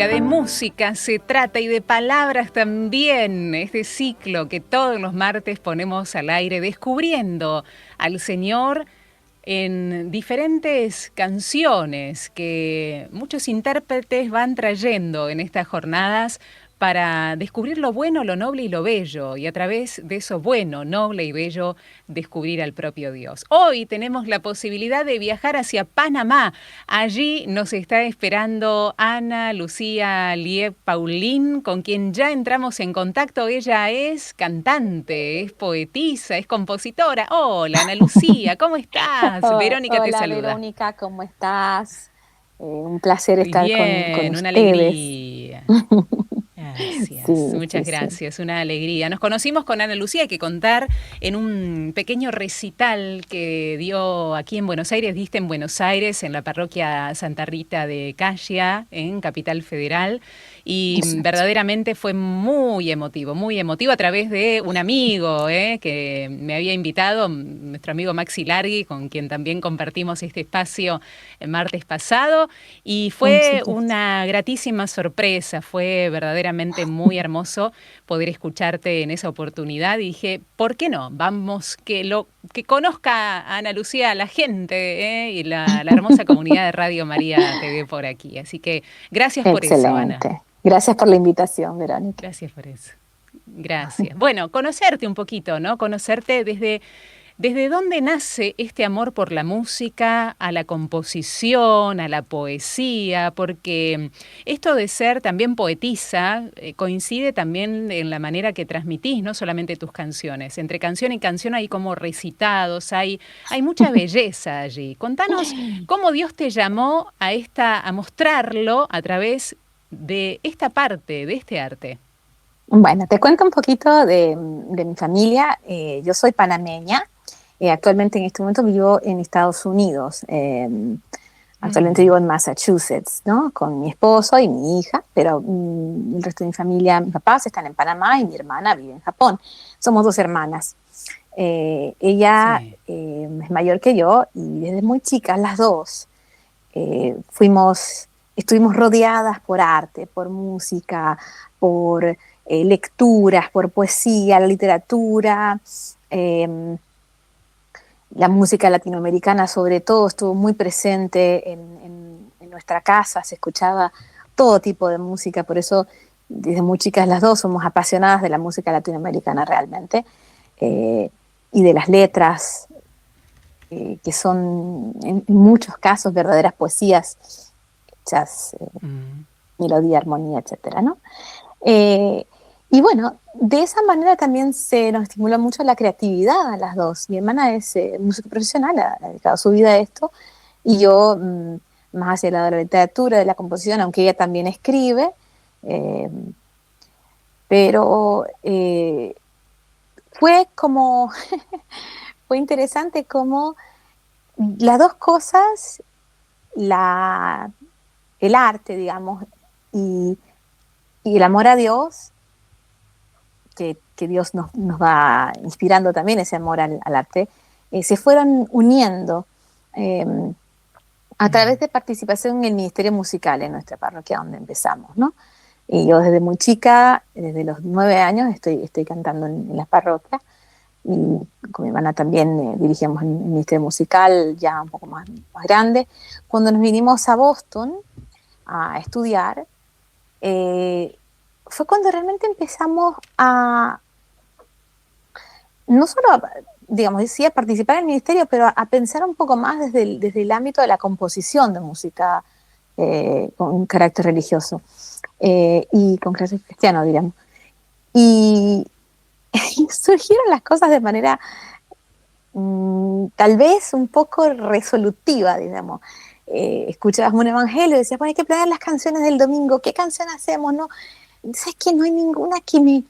de música se trata y de palabras también. Este ciclo que todos los martes ponemos al aire descubriendo al Señor en diferentes canciones que muchos intérpretes van trayendo en estas jornadas para descubrir lo bueno, lo noble y lo bello, y a través de eso bueno, noble y bello, descubrir al propio Dios. Hoy tenemos la posibilidad de viajar hacia Panamá. Allí nos está esperando Ana Lucía Lieb Paulín, con quien ya entramos en contacto. Ella es cantante, es poetisa, es compositora. Hola, Ana Lucía, ¿cómo estás? Verónica te Hola saluda. Verónica, ¿cómo estás? Un placer estar con Bien, una ustedes. alegría. Gracias, Sí, sí, muchas sí. gracias, una alegría. Nos conocimos con Ana Lucía, hay que contar, en un pequeño recital que dio aquí en Buenos Aires, diste en Buenos Aires, en la parroquia Santa Rita de Casia, en Capital Federal, y Exacto. verdaderamente fue muy emotivo a través de un amigo que me había invitado, nuestro amigo Maxi Largui, con quien también compartimos este espacio el martes pasado. Y Por fue supuesto. una gratísima sorpresa, fue verdaderamente muy hermoso poder escucharte en esa oportunidad. Y dije, ¿por qué no? Vamos, que conozca a Ana Lucía la gente, y la hermosa comunidad de Radio María TV por aquí. Así que gracias por eso, Ana. Excelente. Gracias por la invitación, Verónica. Gracias por eso. Gracias. Bueno, conocerte un poquito, ¿no? Conocerte desde dónde nace este amor por la música, a la composición, a la poesía, porque esto de ser también poetisa coincide también en la manera que transmitís, no solamente tus canciones. Entre canción y canción hay como recitados, hay mucha belleza allí. Contanos cómo Dios te llamó a mostrarlo a través de esta parte, de este arte. Bueno, te cuento un poquito de mi familia. Yo soy panameña. Actualmente en este momento vivo en Estados Unidos. Actualmente Mm. vivo en Massachusetts, ¿no? Con mi esposo y mi hija, pero el resto de mi familia, mis papás están en Panamá y mi hermana vive en Japón. Somos dos hermanas. Ella Sí. es mayor que yo y desde muy chicas las dos estuvimos rodeadas por arte, por música, por lecturas, por poesía, la literatura. eh, la música latinoamericana sobre todo estuvo muy presente en nuestra casa, se escuchaba todo tipo de música, por eso desde muy chicas las dos somos apasionadas de la música latinoamericana realmente, eh, y de las letras, que son en muchos casos verdaderas poesías hechas, Mm. melodía, armonía, etcétera, ¿no? Eh, y bueno, de esa manera también se nos estimula mucho la creatividad a las dos. Mi hermana es música profesional, ha dedicado su vida a esto, y yo más hacia el lado de la literatura, de la composición, aunque ella también escribe, eh, pero fue como, fue interesante como las dos cosas, la, el arte, digamos, y, y el amor a Dios, que Dios nos va inspirando también ese amor al arte, se fueron uniendo eh, a través Mm. de participación en el Ministerio Musical en nuestra parroquia donde empezamos, ¿no? Y yo desde muy chica, desde los 9 años, estoy cantando en la parroquia y con mi hermana también dirigíamos el Ministerio Musical ya un poco más grande. Cuando nos vinimos a Boston a estudiar, eh, fue cuando realmente empezamos a, no solo, digamos, decía participar en el ministerio, pero a pensar un poco más desde el ámbito de la composición de música con un carácter religioso y con carácter cristiano, diríamos. Y, y surgieron las cosas de manera tal vez un poco resolutiva, digamos. Escuchabas un evangelio y decías, bueno, hay que planear las canciones del domingo, ¿qué canción hacemos? No, sabes que no hay ninguna que me,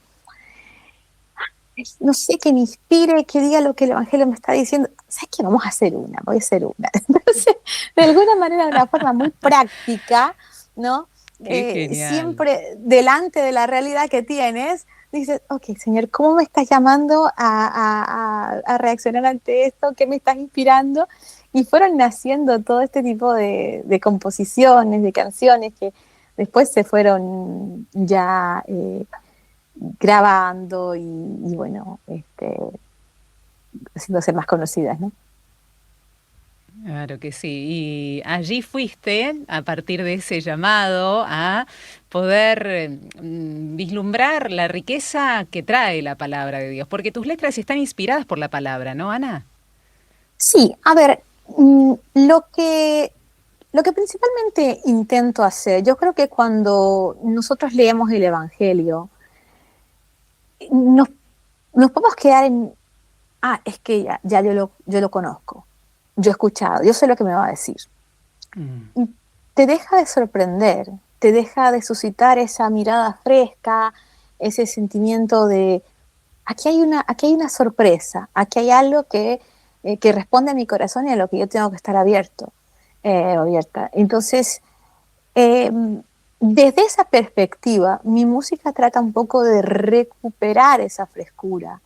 no sé, que me inspire, que diga lo que el Evangelio me está diciendo. ¿Sabes qué? Vamos a hacer una, voy a hacer una. Entonces, de alguna manera, de una forma muy práctica, ¿no? Qué genial. Siempre delante de la realidad que tienes, dices, ok, Señor, ¿cómo me estás llamando a reaccionar ante esto? ¿Qué me estás inspirando? Y fueron naciendo todo este tipo de composiciones, de canciones que después se fueron ya grabando y bueno, haciéndose más conocidas, ¿no? Claro que sí. Y allí fuiste, a partir de ese llamado, a poder vislumbrar la riqueza que trae la palabra de Dios, porque tus letras están inspiradas por la palabra, ¿no, Ana? Sí, a ver, lo que principalmente intento hacer, yo creo que cuando nosotros leemos el Evangelio, nos, nos podemos quedar en, es que ya yo lo conozco, yo he escuchado, yo sé lo que me va a decir. Mm. Y te deja de sorprender, te deja de suscitar esa mirada fresca, ese sentimiento de, aquí hay una sorpresa, aquí hay algo que responde a mi corazón y a lo que yo tengo que estar abierto, abierta. Entonces, eh, desde esa perspectiva, mi música trata un poco de recuperar esa frescura,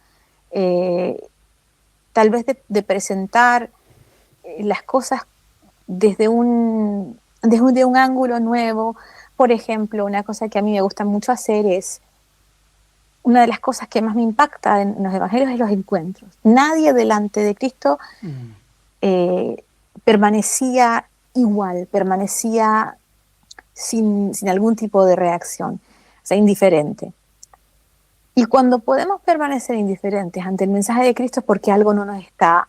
eh, tal vez de presentar las cosas desde un ángulo nuevo. Por ejemplo, una cosa que a mí me gusta mucho hacer es, una de las cosas que más me impacta en los evangelios es los encuentros. Nadie delante de Cristo Mm. eh, permanecía igual, permanecía sin algún tipo de reacción, o sea, indiferente. Y cuando podemos permanecer indiferentes ante el mensaje de Cristo es porque algo no nos está,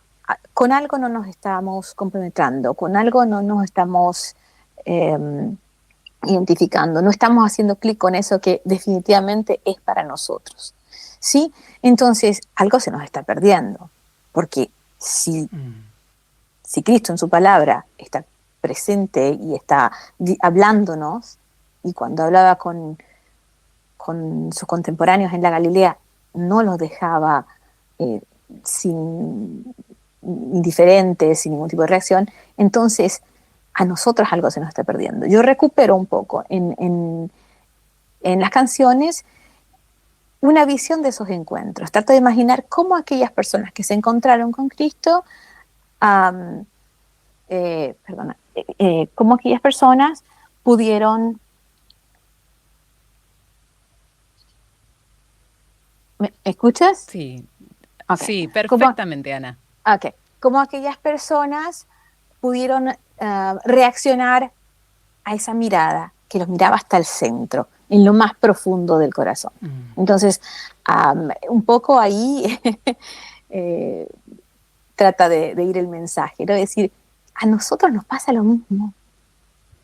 con algo no nos estamos compenetrando, con algo no nos estamos eh, identificando, no estamos haciendo clic con eso que definitivamente es para nosotros. ¿Sí? Entonces, algo se nos está perdiendo, porque Mm. si Cristo en su palabra está presente y está hablándonos, y cuando hablaba con sus contemporáneos en la Galilea, no los dejaba eh, sin indiferentes, sin ningún tipo de reacción, entonces a nosotros algo se nos está perdiendo. Yo recupero un poco en las canciones una visión de esos encuentros. Trato de imaginar cómo aquellas personas que se encontraron con Cristo, um, cómo aquellas personas pudieron... ¿Me escuchas? Sí, Ok. sí, ¿Cómo, perfectamente, Ana. okay. Cómo aquellas personas pudieron reaccionar a esa mirada que los miraba hasta el centro, en lo más profundo del corazón. Mm. Entonces, un poco ahí eh, trata de ir el mensaje, ¿no? Es decir, a nosotros nos pasa lo mismo.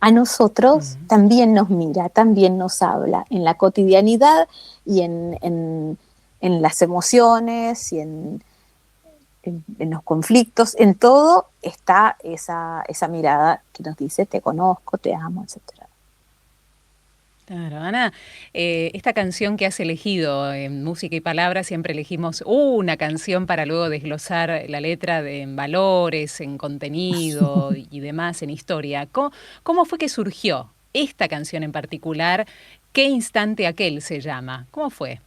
A nosotros Mm. también nos mira, también nos habla en la cotidianidad y en las emociones y en los conflictos, en todo está esa mirada que nos dice te conozco, te amo, etcétera. Claro, Ana, esta canción que has elegido en música y palabras, siempre elegimos una canción para luego desglosar la letra en valores, en contenido y demás, en historia. ¿Cómo fue que surgió esta canción en particular? ¿Qué instante aquel se llama? ¿Cómo fue?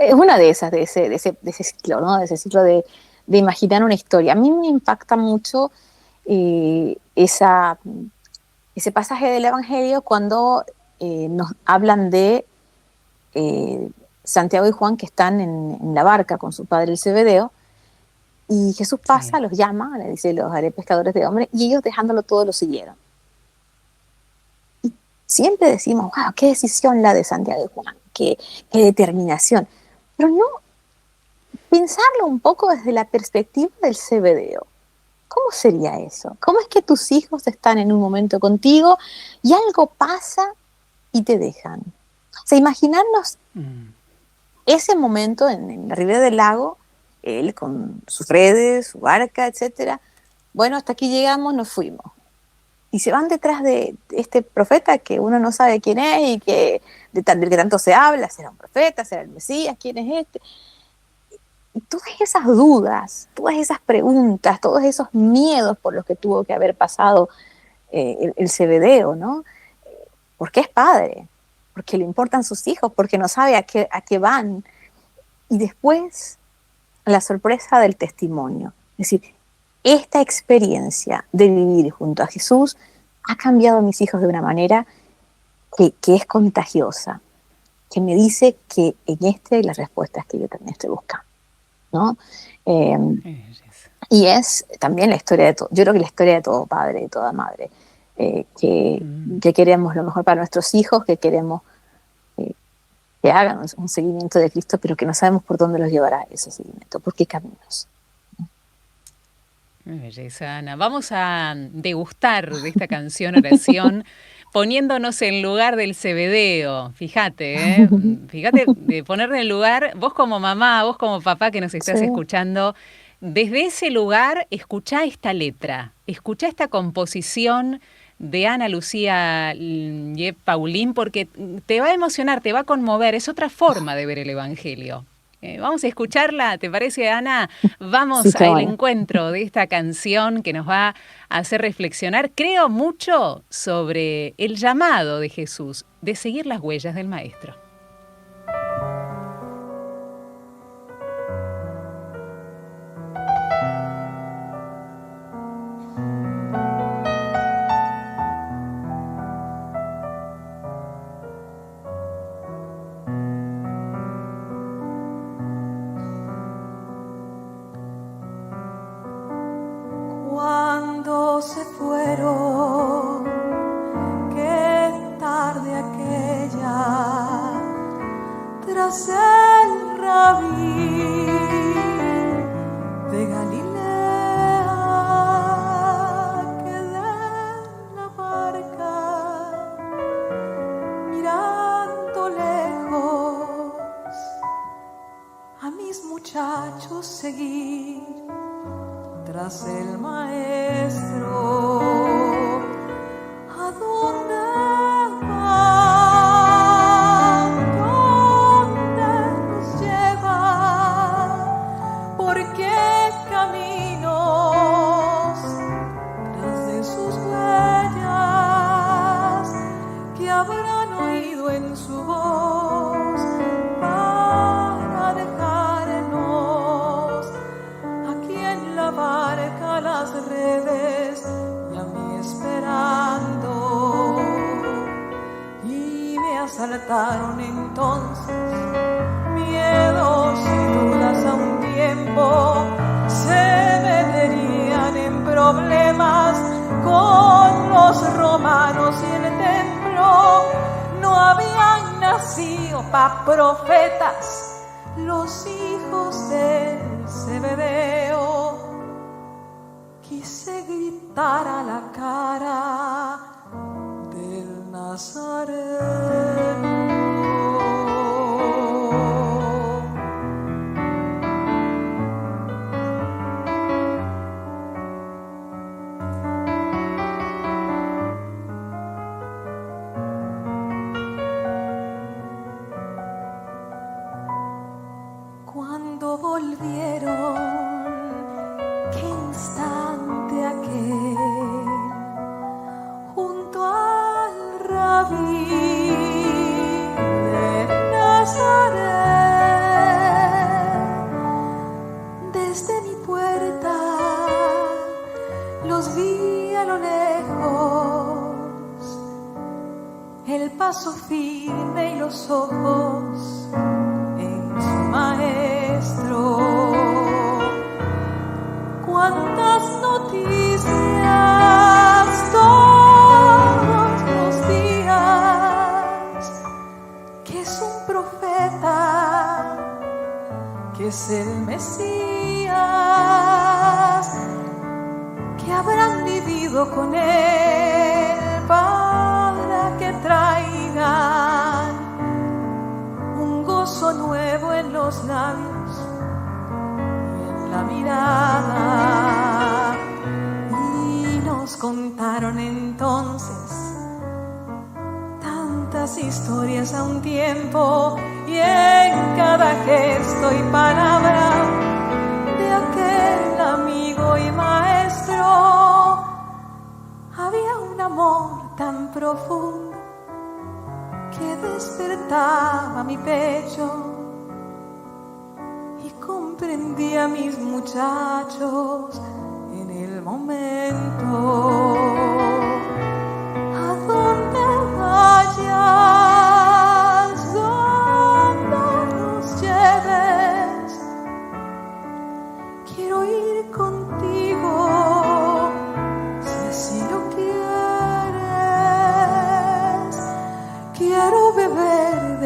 Es una de esas, de ese ciclo, ¿no? De ese ciclo de imaginar una historia. A mí me impacta mucho eh, esa, ese pasaje del Evangelio cuando nos hablan de Santiago y Juan que están en la barca con su padre el Zebedeo, y Jesús Sí. pasa, los llama, le dice, los haré pescadores de hombres, y ellos dejándolo todo lo siguieron. Y siempre decimos, wow, qué decisión la de Santiago y Juan, qué determinación. Pero no pensarlo un poco desde la perspectiva del Zebedeo. ¿Cómo sería eso? ¿Cómo es que tus hijos están en un momento contigo y algo pasa y te dejan? O sea, imaginarnos Mm. ese momento en la ribera del lago, él con sus redes, su barca, etcétera. Bueno, hasta aquí llegamos, nos fuimos. Y se van detrás de este profeta que uno no sabe quién es y del que tanto se habla, será un profeta, será el Mesías, quién es este. Y todas esas dudas, todas esas preguntas, todos esos miedos por los que tuvo que haber pasado el Zebedeo, ¿no? Porque es padre, porque le importan sus hijos, porque no sabe a qué van. Y después la sorpresa del testimonio. Es decir, esta experiencia de vivir junto a Jesús ha cambiado a mis hijos de una manera que es contagiosa, que me dice que en este hay las respuestas que yo también estoy buscando, ¿no? Y es también la historia de todo, yo creo que la historia de todo padre, de toda madre, que queremos lo mejor para nuestros hijos, que queremos que hagan un seguimiento de Cristo, pero que no sabemos por dónde los llevará ese seguimiento, por qué caminos. Belleza, Ana. Vamos a degustar de esta canción Oración poniéndonos en lugar del cebedeo. Fíjate, fíjate de poner en el lugar, vos como mamá, vos como papá que nos estás escuchando, desde ese lugar escuchá esta letra, escuchá esta composición de Ana Lucía Yep Paulín, porque te va a emocionar, te va a conmover, es otra forma de ver el Evangelio. Vamos a escucharla, ¿te parece, Ana? Vamos al encuentro de esta canción que nos va a hacer reflexionar, creo mucho, sobre el llamado de Jesús de seguir las huellas del Maestro. Cuando se fueron, qué tarde aquella, tras el Rabí de Galilea, quedé en la barca, mirando lejos a mis muchachos seguir tras el Maestro. ¿A dónde va? ¿Dónde nos lleva? ¿Por qué caminos? Tras de sus huellas que habrán oído en su voz para dejarnos aquí en la barca las redes y a mí esperando. Y me asaltaron entonces miedos y dudas a un tiempo, se meterían en problemas con los romanos y el templo. No habían nacido pa' profetas los hijos del Zebedeo. Quise gritar a la cara del Nazareno. Cuando volvieron, qué instante aquel, junto al Rabí de Nazaret. Desde mi puerta los vi a lo lejos, el paso firme y los ojos en su Maestro. Cuántas noticias todos los días, que es un profeta, que es el Mesías, que habrán vivido con él para que traigan un gozo nuevo en los labios, la mirada. Y nos contaron entonces tantas historias a un tiempo, y en cada gesto y palabra de aquel amigo y maestro había un amor tan profundo que despertaba mi pecho. Comprendí a mis muchachos en el momento. ¿A dónde vaya?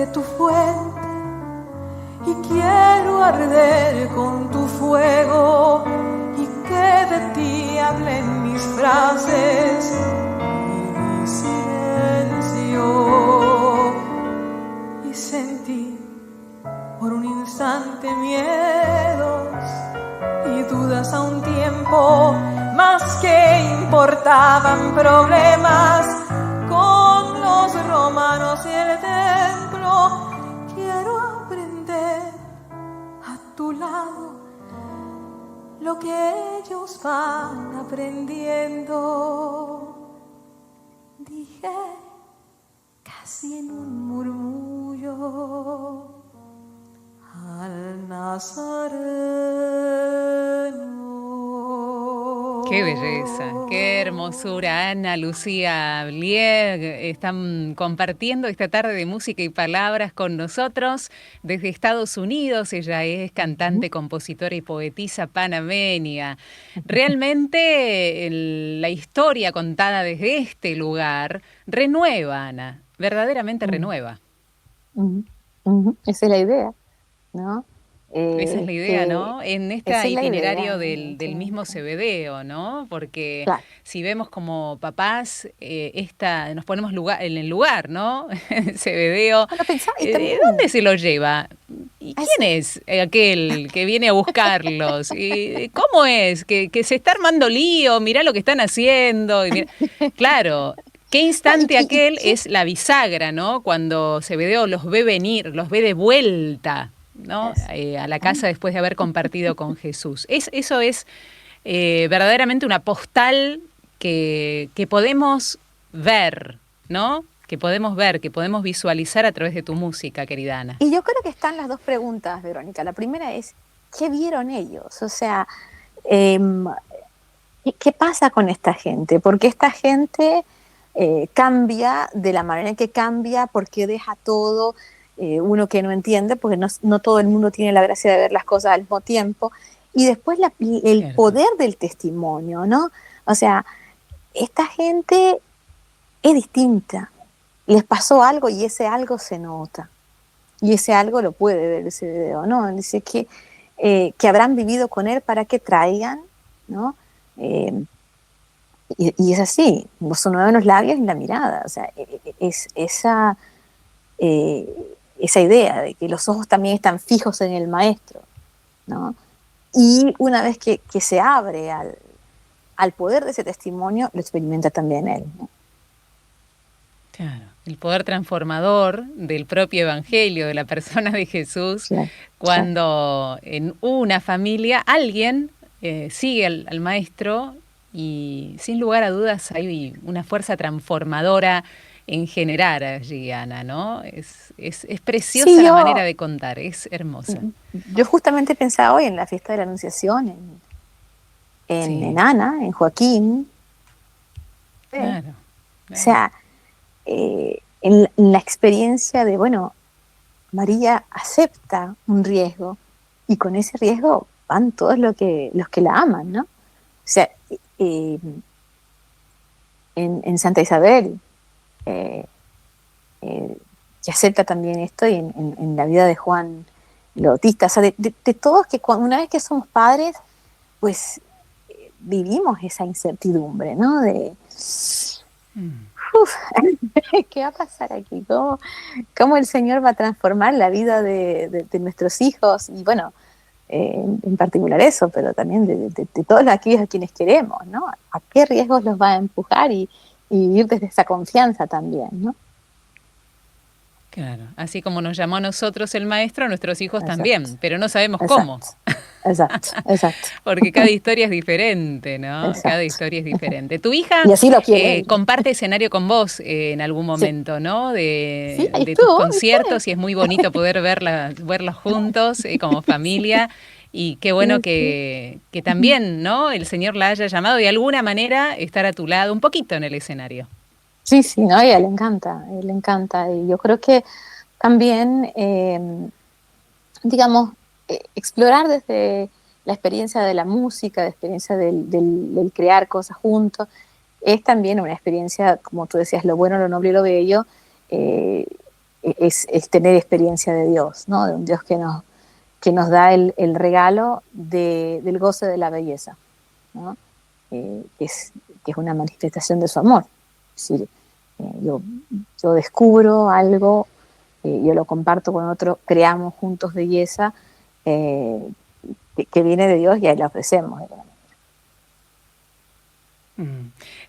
de tu fuente y quiero arder con tu fuego y que de ti hablen mis frases y mi silencio. Y sentí por un instante miedos y dudas a un tiempo, más que importaban problemas con los romanos y el templo. Quiero aprender a tu lado lo que ellos van aprendiendo. Dije casi en un murmullo al Nazareno. Qué belleza, qué hermosura. Ana Lucía Blieg están compartiendo esta tarde de música y palabras con nosotros desde Estados Unidos. Ella es cantante, compositora y poetisa panameña. Realmente la historia contada desde este lugar renueva, Ana, verdaderamente renueva. Esa es la idea, ¿no? Esa es la idea, ¿no? En este itinerario idea, del mismo Cebedeo, ¿no? Porque claro, si vemos como papás, nos ponemos en el lugar, ¿no? Cebedeo, bueno, pensaba, y también, ¿dónde se lo lleva? ¿Y quién sí. es aquel que viene a buscarlos? ¿Y cómo es? Que se está armando lío, mirá lo que están haciendo. Y claro, qué instante aquel es la bisagra, ¿no? Cuando Cebedeo los ve venir, los ve de vuelta, ¿no? A la casa después de haber compartido con Jesús. Eso es verdaderamente una postal que podemos ver, ¿no? Que podemos ver, que podemos visualizar a través de tu música, querida Ana. Y yo creo que están las dos preguntas, Verónica. La primera es, ¿qué vieron ellos? O sea, ¿qué pasa con esta gente? Porque esta gente cambia de la manera en que cambia, porque deja todo. Uno que no entiende, porque no todo el mundo tiene la gracia de ver las cosas al mismo tiempo, y después el poder del testimonio, ¿no? O sea, esta gente es distinta, les pasó algo y ese algo se nota, y ese algo lo puede ver ese video, ¿no? Dice que habrán vivido con él para que traigan, ¿no? Y es así, son nuevos los labios y la mirada, o sea, es esa idea de que los ojos también están fijos en el maestro, ¿no? Y una vez que se abre al poder de ese testimonio, lo experimenta también él, ¿no? Claro, el poder transformador del propio evangelio, de la persona de Jesús, Claro, cuando en una familia alguien sigue al maestro y sin lugar a dudas hay una fuerza transformadora en generar allí, Ana, ¿no? Es preciosa sí, la manera de contar, es hermosa. Yo justamente pensaba hoy en la fiesta de la Anunciación, en Ana, en Joaquín. Claro. O sea, en la experiencia de, bueno, María acepta un riesgo y con ese riesgo van todos los que la aman, ¿no? O sea, en Santa Isabel, que acepta también esto, y en la vida de Juan el Bautista, o sea, de todos que una vez que somos padres, pues vivimos esa incertidumbre, ¿no? ¿Qué va a pasar aquí? ¿Cómo el Señor va a transformar la vida de nuestros hijos? Y bueno, en particular eso, pero también de todos aquellos a quienes queremos, ¿no? ¿A qué riesgos los va a empujar y vivir desde esa confianza también, ¿no? Claro, así como nos llamó a nosotros el maestro, a nuestros hijos también, pero no sabemos cómo. Exacto. Porque cada historia es diferente, ¿no? Exacto. Cada historia es diferente. Tu hija y así lo quiere comparte escenario con vos en algún momento, sí. ¿No? De tus conciertos, y es muy bonito poder verlos juntos como familia. Y qué bueno que también, ¿no? El Señor la haya llamado de alguna manera estar a tu lado un poquito en el escenario. Sí, no, a ella le encanta. Y yo creo que también, digamos, explorar desde la experiencia de la música, la experiencia del crear cosas juntos, es también una experiencia, como tú decías, lo bueno, lo noble y lo bello, es tener experiencia de Dios, ¿no? De un Dios que nos da el regalo del goce de la belleza, ¿no? Que es una manifestación de su amor. Es decir, yo descubro algo, yo lo comparto con otro, creamos juntos belleza que viene de Dios y ahí la ofrecemos.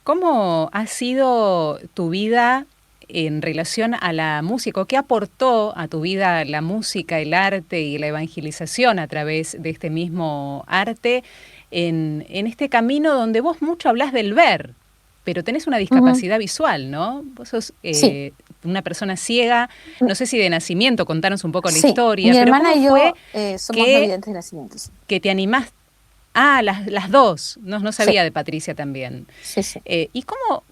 ¿Cómo ha sido tu vida en relación a la música? ¿Qué aportó a tu vida la música, el arte y la evangelización a través de este mismo arte en este camino donde vos mucho hablas del ver, pero tenés una discapacidad visual, ¿no? Vos sos Sí, una persona ciega, no sé si de nacimiento, contanos un poco la sí. historia, Mi pero hermana ¿cómo y fue yo somos no que, videntes de nacimiento. Sí, que te animaste? Ah, las dos. No sí, sabía de Patricia también. sí. Sí. ¿Y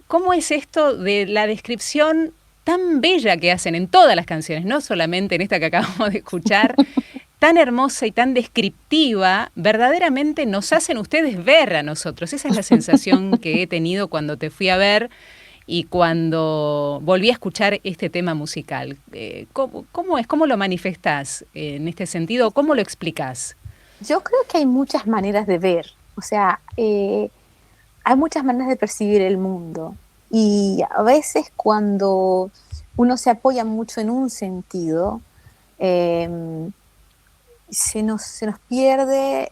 cómo es esto de la descripción tan bella que hacen en todas las canciones, no solamente en esta que acabamos de escuchar, tan hermosa y tan descriptiva, verdaderamente nos hacen ustedes ver a nosotros? Esa es la sensación que he tenido cuando te fui a ver y cuando volví a escuchar este tema musical. ¿Cómo es? ¿Cómo lo manifestás en este sentido? ¿Cómo lo explicás? Yo creo que hay muchas maneras de ver, o sea, hay muchas maneras de percibir el mundo y a veces cuando uno se apoya mucho en un sentido, eh, se nos pierde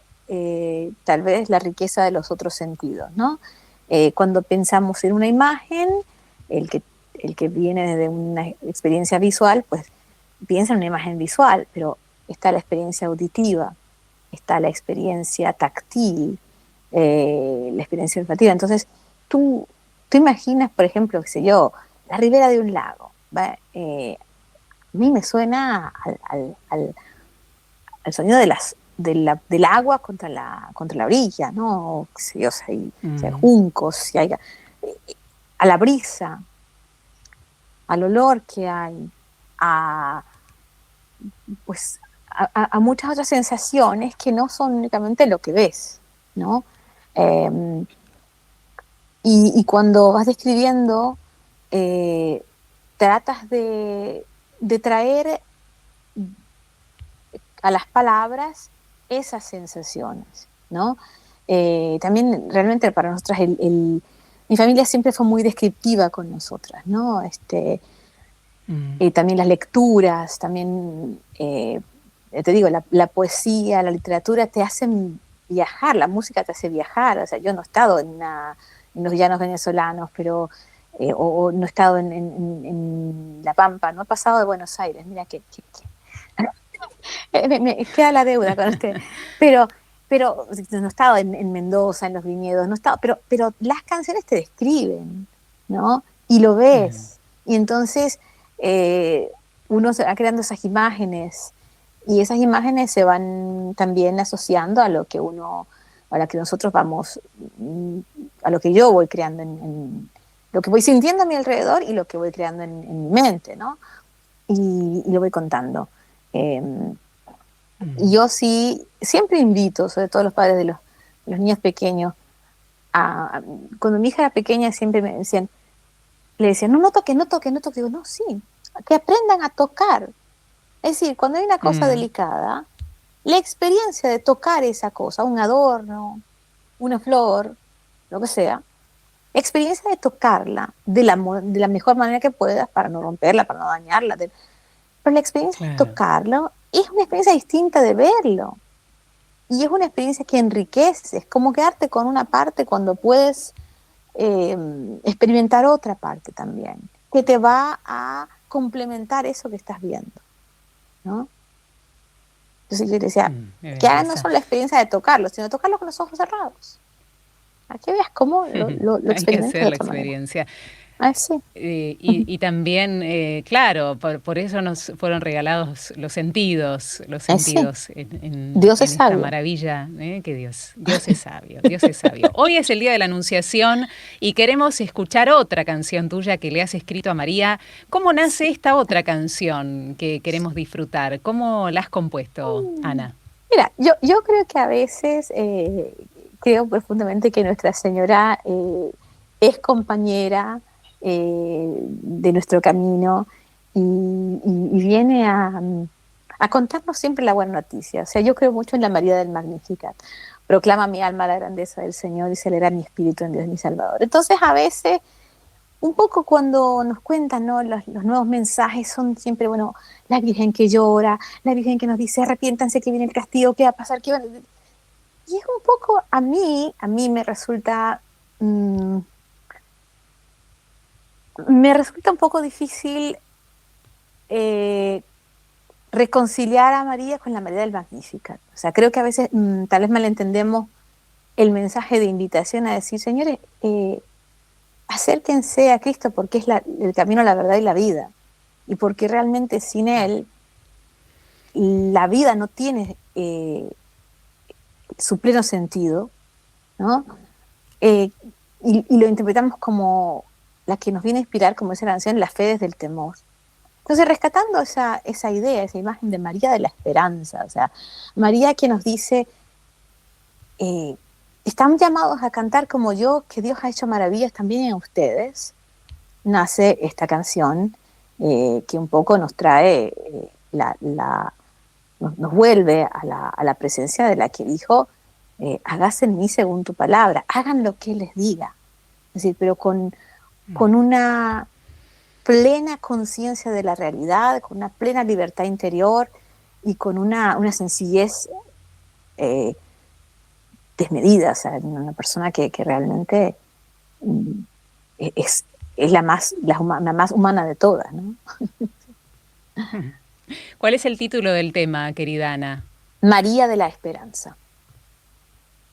tal vez la riqueza de los otros sentidos, ¿no? Cuando pensamos en una imagen, el que, el que viene de una experiencia visual, pues piensa en una imagen visual, pero está la experiencia auditiva, está la experiencia táctil, la experiencia olfativa. Entonces, tú imaginas, por ejemplo, qué sé yo, la ribera de un lago. A mí me suena al sonido del agua contra la orilla, ¿no? Qué sé yo, si hay juncos, a la brisa, al olor que hay, a, pues, a muchas otras sensaciones que no son únicamente lo que ves, ¿no? Eh, y cuando vas describiendo, tratas de traer a las palabras esas sensaciones, ¿no? También realmente para nosotras mi familia siempre fue muy descriptiva con nosotras, ¿no? También las lecturas, también, te digo, la poesía, la literatura te hacen viajar, la música te hace viajar. O sea, yo no he estado en los llanos venezolanos, pero o no he estado en La Pampa, no he pasado de Buenos Aires, mira me queda la deuda con usted, pero no he estado en Mendoza, en los viñedos, no he estado, pero las canciones te describen, ¿no? Y lo ves, y entonces uno se va creando esas imágenes, y esas imágenes se van también asociando a lo que a lo que nosotros vamos, a lo que yo voy creando lo que voy sintiendo a mi alrededor y lo que voy creando en mi mente, ¿no? Y lo voy contando. Y yo sí, siempre invito, sobre todo los padres de los niños pequeños, cuando mi hija era pequeña siempre le decían, no toques, no toques, no toques. Digo, no, sí, que aprendan a tocar. Es decir, cuando hay una cosa delicada, la experiencia de tocar esa cosa, un adorno, una flor, lo que sea, experiencia de tocarla de la mejor manera que puedas para no romperla, para no dañarla. Pero la experiencia de tocarlo es una experiencia distinta de verlo. Y es una experiencia que enriquece. Es como quedarte con una parte cuando puedes experimentar otra parte también, que te va a complementar eso que estás viendo, ¿no? Entonces yo decía, que hagan no solo la experiencia de tocarlo, sino tocarlo con los ojos cerrados. Para que veas cómo lo Hay que experimentas hacer de la otra manera. experiencia. Sí. Y también, claro, por eso nos fueron regalados los sentidos Sí. en Dios es esta sabio. maravilla, que Dios es sabio, Dios es sabio. Hoy es el día de la Anunciación y queremos escuchar otra canción tuya que le has escrito a María. ¿Cómo nace esta otra canción que queremos disfrutar? ¿Cómo la has compuesto, Ana? Mira, yo creo que a veces creo profundamente que Nuestra Señora es compañera de nuestro camino y viene a contarnos siempre la buena noticia. O sea, yo creo mucho en la María del Magnificat. Proclama mi alma la grandeza del Señor y celebra mi espíritu en Dios mi Salvador. Entonces, a veces, un poco cuando nos cuentan, ¿no?, los nuevos mensajes son siempre, bueno, la Virgen que llora, la Virgen que nos dice, arrepiéntanse que viene el castigo, ¿qué va a pasar? ¿Qué va a...? Y es un poco, a mí me resulta un poco difícil reconciliar a María con la María del Magnificat. O sea, creo que a veces tal vez malentendemos el mensaje de invitación a decir, señores, acérquense a Cristo porque es el camino, la verdad y la vida. Y porque realmente sin Él la vida no tiene su pleno sentido, ¿no? Y lo interpretamos como la que nos viene a inspirar, como dice la canción, la fe desde el temor. Entonces, rescatando esa idea, esa imagen de María de la esperanza, o sea, María que nos dice, están llamados a cantar como yo, que Dios ha hecho maravillas también en ustedes, nace esta canción que un poco nos trae, nos vuelve a la presencia de la que dijo, hágase en mí según tu palabra, hagan lo que Él les diga. Es decir, pero con una plena conciencia de la realidad, con una plena libertad interior y con una sencillez desmedida, o sea, una persona que realmente es la más humana de todas, ¿no? ¿Cuál es el título del tema, querida Ana? María de la Esperanza.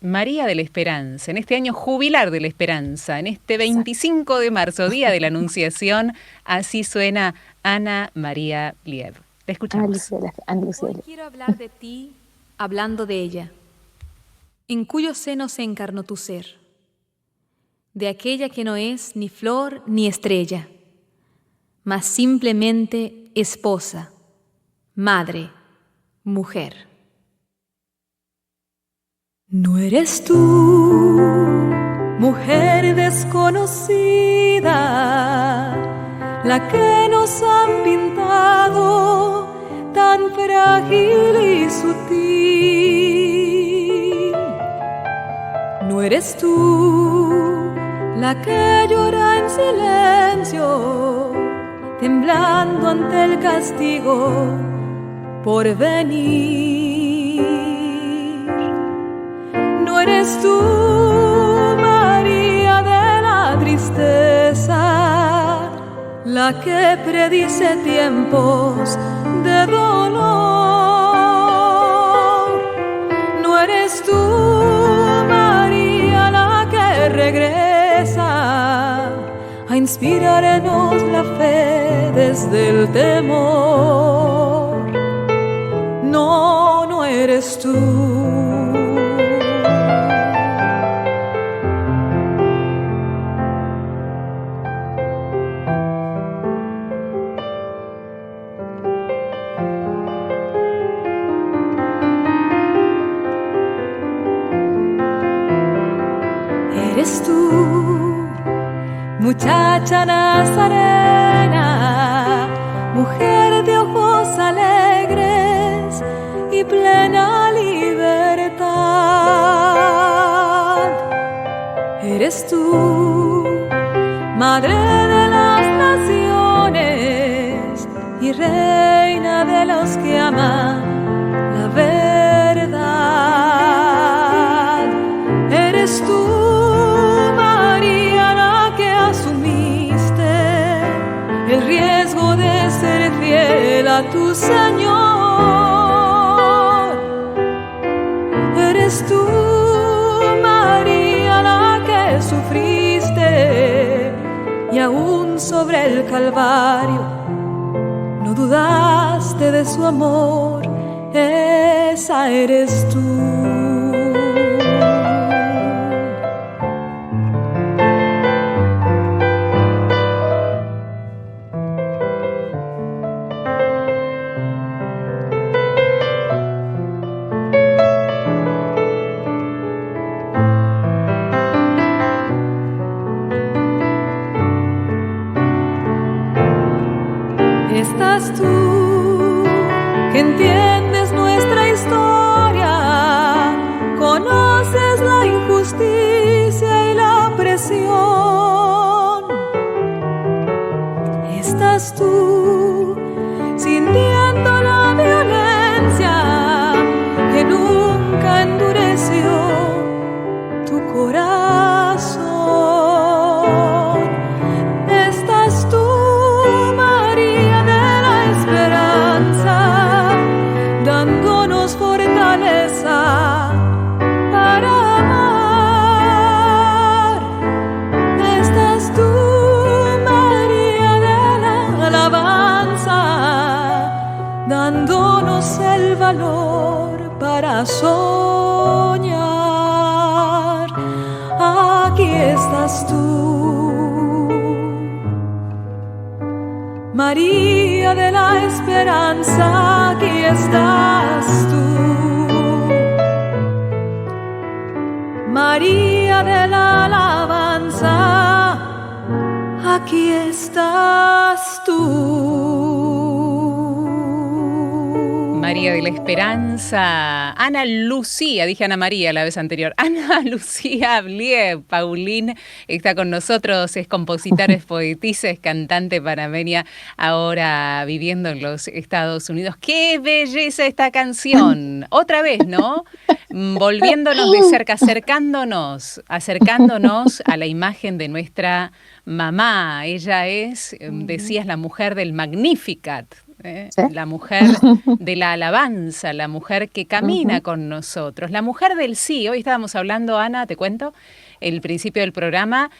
María de la Esperanza, en este año jubilar de la Esperanza, en este 25 de marzo, Día de la Anunciación, así suena Ana María Liev. La escuchamos. Hoy quiero hablar de ti, hablando de ella, en cuyo seno se encarnó tu ser, de aquella que no es ni flor ni estrella, mas simplemente esposa, madre, mujer. No eres tú, mujer desconocida, la que nos han pintado tan frágil y sutil. No eres tú, la que llora en silencio, temblando ante el castigo por venir. No eres tú, María de la tristeza, la que predice tiempos de dolor. No eres tú, María, la que regresa a inspirarnos la fe desde el temor. No, no eres tú. Eres tú, muchacha nazarena, mujer de ojos alegres y plena libertad. Eres tú, madre de las naciones y reina de los que aman la verdad. Eres tú, el riesgo de ser fiel a tu Señor. Eres tú, María, la que sufriste y aún sobre el Calvario no dudaste de su amor. Esa eres tú. Estás tú, que entiendes nuestra historia, conoces la injusticia y la opresión. Estás tú, sintiendo la violencia que nunca endureció tu corazón. Estás tú, María de la esperanza, dándonos fortaleza para amar. Estás tú, María de la alabanza, dándonos el valor para soñar. Aquí estás tú, María de la esperanza, aquí estás tú, María de la alabanza, aquí estás tú. María de la Esperanza, Ana Lucía, dije Ana María la vez anterior, Ana Lucía Blier Paulín está con nosotros, es compositora, es poetisa, es cantante panameña, ahora viviendo en los Estados Unidos. ¡Qué belleza esta canción! Otra vez, ¿no? Volviéndonos de cerca, acercándonos a la imagen de nuestra mamá. Ella es, decías, la mujer del Magnificat. ¿Sí? La mujer de la alabanza, la mujer que camina con nosotros, la mujer del sí. Hoy estábamos hablando, Ana, te cuento, el principio del programa,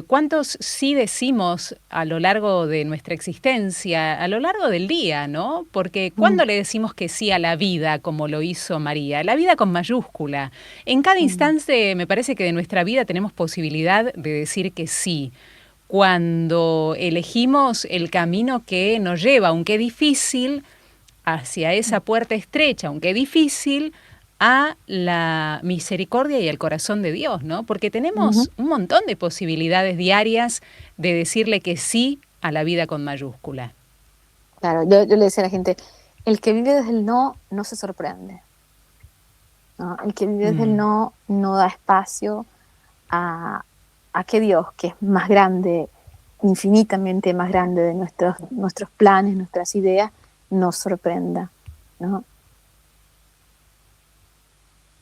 cuántos sí decimos a lo largo de nuestra existencia, a lo largo del día, ¿no? Porque ¿cuándo le decimos que sí a la vida, como lo hizo María? La vida con mayúscula. En cada instante, me parece que de nuestra vida tenemos posibilidad de decir que sí. Cuando elegimos el camino que nos lleva, aunque difícil, hacia esa puerta estrecha, aunque difícil, a la misericordia y al corazón de Dios, ¿no? Porque tenemos un montón de posibilidades diarias de decirle que sí a la vida con mayúscula. Claro, yo le decía a la gente, el que vive desde el no, no se sorprende, ¿no? El que vive desde el no, no da espacio a que Dios, que es más grande, infinitamente más grande de nuestros planes, nuestras ideas, nos sorprenda, ¿no?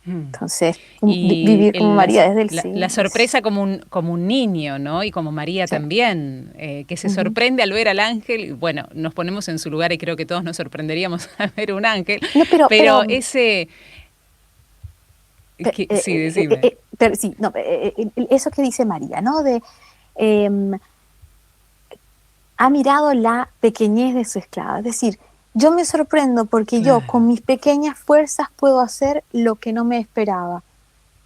Entonces, vivir como María desde el sí. La sorpresa como un niño, ¿no? Y como María también, que se sorprende al ver al ángel. Bueno, nos ponemos en su lugar y creo que todos nos sorprenderíamos al ver un ángel. No, pero ese... sí, decime. Eso que dice María, ¿no? Ha mirado la pequeñez de su esclava. Es decir, yo me sorprendo porque yo con mis pequeñas fuerzas puedo hacer lo que no me esperaba,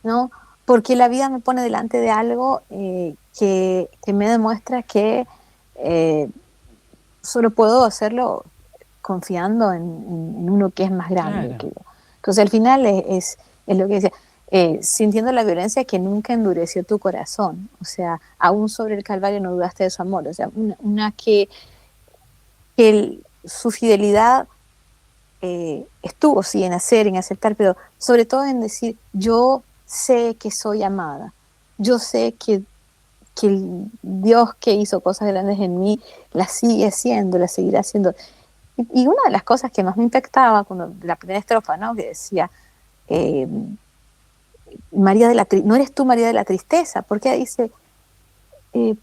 ¿no? Porque la vida me pone delante de algo que me demuestra que solo puedo hacerlo confiando en uno que es más grande que yo. Entonces al final es lo que decía, sintiendo la violencia que nunca endureció tu corazón, o sea, aún sobre el Calvario no dudaste de su amor, o sea, una que su fidelidad estuvo, sí, en hacer, en aceptar, pero sobre todo en decir, yo sé que soy amada, yo sé que el Dios que hizo cosas grandes en mí, las sigue haciendo, las seguirá haciendo. Y una de las cosas que más me impactaba cuando la primera estrofa, ¿no? Que decía, no eres tú María de la tristeza, porque dice, el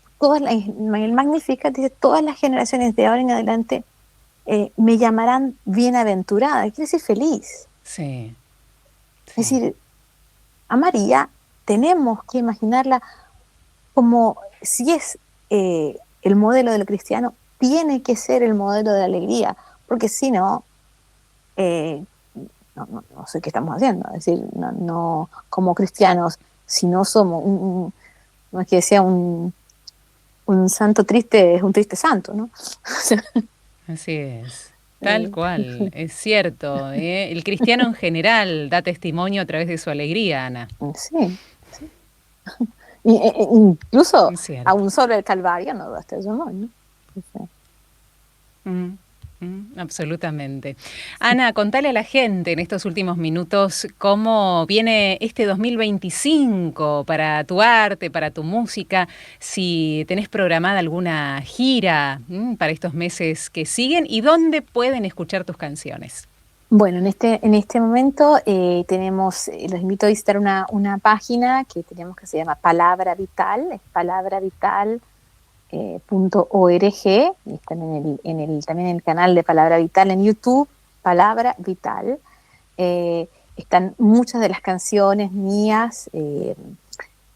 Magnificat dice, todas las generaciones de ahora en adelante me llamarán bienaventurada, quiere decir feliz. Sí. Es decir, a María tenemos que imaginarla como, si es el modelo de lo cristiano, tiene que ser el modelo de la alegría, porque si no, no sé qué estamos haciendo. Es decir, no como cristianos, si no somos, no es que sea un santo triste, es un triste santo, ¿no? Así es. Tal cual, es cierto. El cristiano en general da testimonio a través de su alegría, Ana. Sí. Incluso aún sobre el Calvario no dudaste de su amor, ¿no? Mm, absolutamente. Ana, contale a la gente en estos últimos minutos cómo viene este 2025 para tu arte, para tu música, si tenés programada alguna gira para estos meses que siguen y dónde pueden escuchar tus canciones. Bueno, en este momento los invito a visitar una página que tenemos que se llama Palabra Vital, es palabravital.org, y están también en el canal de Palabra Vital en YouTube, Palabra Vital. Están muchas de las canciones mías,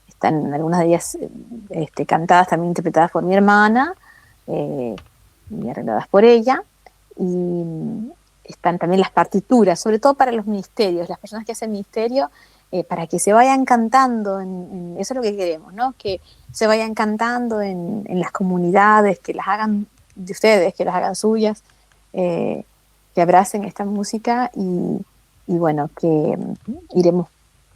están algunas de ellas cantadas, también interpretadas por mi hermana, y arregladas por ella, y están también las partituras, sobre todo para los ministerios, las personas que hacen ministerio, para que se vayan cantando, eso es lo que queremos, ¿no? Que se vayan cantando en las comunidades, que las hagan de ustedes, que las hagan suyas, que abracen esta música y bueno, que iremos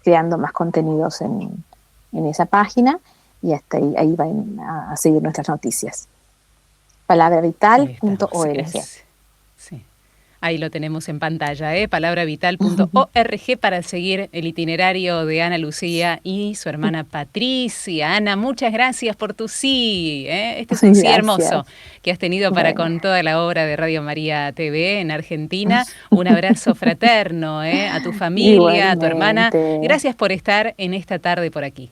creando más contenidos en esa página y hasta ahí van a seguir nuestras noticias. Palabravital.org. Sí. Ahí lo tenemos en pantalla, palabravital.org para seguir el itinerario de Ana Lucía y su hermana Patricia. Ana, muchas gracias por tu sí, este es un sí hermoso que has tenido para con toda la obra de Radio María TV en Argentina. Un abrazo fraterno, a tu familia, igualmente, a tu hermana. Gracias por estar en esta tarde por aquí.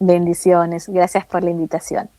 Bendiciones, gracias por la invitación.